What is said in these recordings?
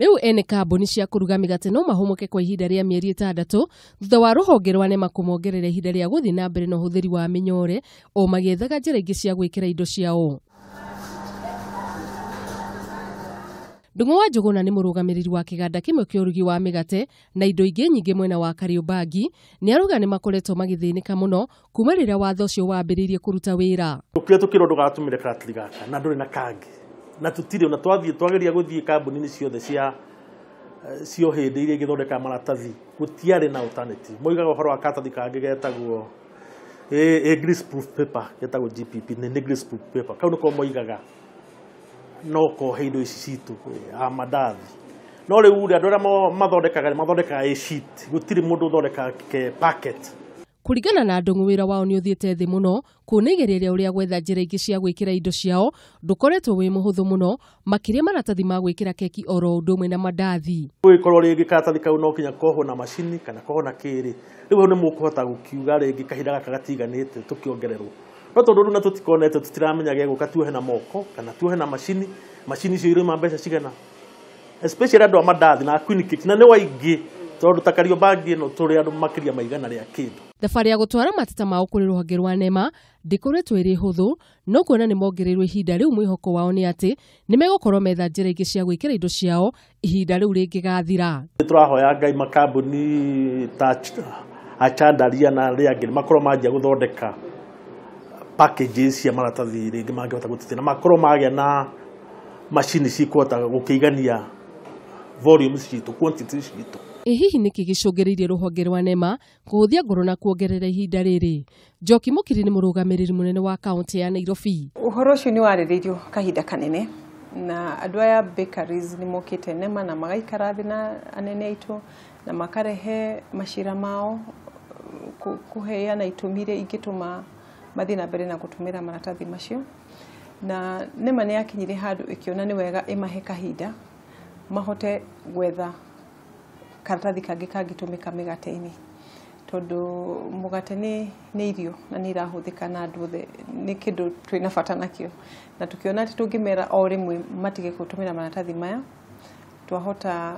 Riu ene kambuni cia kuruga migate no mahomoke kwa ihinda ria mieri itandatu thutha wa ruhonge rwa NEMA kuongerera ihinda ria guthii na mbere na uhuthiri wa minyore o magiethaga njira ingi cia gwikira indo ciao. Ndung'u wa Njuguna ni murugamiriri wa kiganda kimwe kia urugi wa migate na indo ingi nyingi mwena wa Kariombangi ni aruga ni makoretwo magithinika muno kuma riria watho ucio wambiririe kuruta wira. Tukiro ndugatumire karatiri gaka na nduri na kangi na tutire na twageria guthii kambuni ciothe cio hindi iria igithondeka maratathi gutiare na alternative moigaga uhoro wa karatathi kangi getagwo grease proof paper getagwo GPP ni grease proof paper kau niko moigaga no ko heindo ici citu amadathi no riu andu aria mathondekaga sheet gutire mundu uthondeka packet. Kuringana na ndung'u wira wao ni uthiete thi muno kunigereria uria gwetha njira ingi cia gwikira indo ciao ndukoretwo wi muhuthu muno makiria maratathi ma gwikira keki oro undu mwe na mandathi. Wikorwo ringi karatathi kau no kinya koho na macini kana koho na kiri riu ni mukuhota gukiuga ringi kahinda gaka gatiganite tukiongererwo no tondu riu na tutikonete tutiramenya geguka tuohe na moko kana tuohe na macini icio irima mbeca cigana especially andu a mandathi na queen cake na ni waingi tondu ta Kariombangi no turi andu makiria maigana ria kindu. Thabari ya gutwara mateta mao kuri ruhonge rwa NEMA ndikoretwo iri huthu no kuona ni mongereirwo ihinda riu mwihoko wao ni ati ni megukorwo metha njira ingi cia gwikira indo ciao ihinda riu ringigathira. Turahoya ngai makambuni ta achandaria na ria ngiri makorwo manjia guthondeka packages cia maratathi ringi mangihota gutithia na makorwo magia na macini cikuhota gukiigania volumes citu quantities citu. Hihi niki gicungiririe ruhonge rwa NEMA kuhuthia ngoro na kuongerera ihinda riri? Njoki Mukiri ni murugamiriri munene wa kaunti ya Nairobi. Uhoro ucio ni wariririo kahinda kanene na andu aya bakeries ni mokite NEMA na magaikara thi na anene aitu na makarehe mashira mao kuheana itumire ingituma mathi na mbere na gutumira maratathi macio na NEMA ni yakinyire handu ikiona ni wega imahe kahinda mahote gwetha karatathi kangi kangitumika migate-ini tondu mugate ni irio na ni irahuthika na andu othe ni kindu twina bata nakio na tukiona ati tungimera o rimwe matige gutumira maratathi maya twahota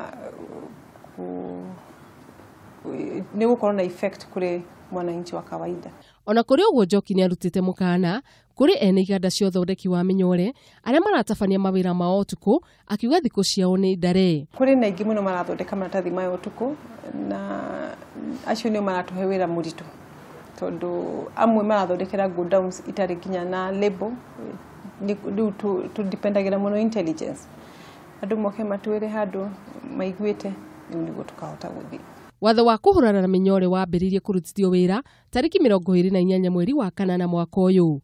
ni gukorwo na effect kuri mwananchi wa kawaida. Ona kuri uguo Njoki ni arutite mukana kuri ene iganda cio thondeki wa minyore aria maratabania mawira mao utuku akiuga thiku ciao ni ndare. Kuri na ingi muno marathondeka maratathi mayo utuku na acio ni maratuhe wira muritu tondu amwe marathondekera godowns itari kinya na label ni tu dependagira muno intelligence andu moke matwire handu maiguite niguo tukahota guthii. Watho wa kuhurana na minyore wambiririe kurutithio wira tariki 28 mweri wa kanana mwaka uyu.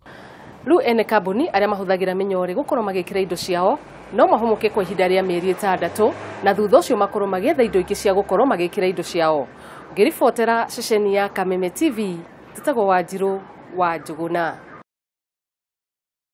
Riu ene kambuni aria mahuthagira minyore gukorwo magikira indo ciao no mahomoke kwa ihinda ria mieri itandatu na thutha ucio makorwo magietha indo ingi cia gukorwo magikira indo ciao. Ngiribotera ceceni ya Kameme TV titagwo Wanjiru wa Njuguna.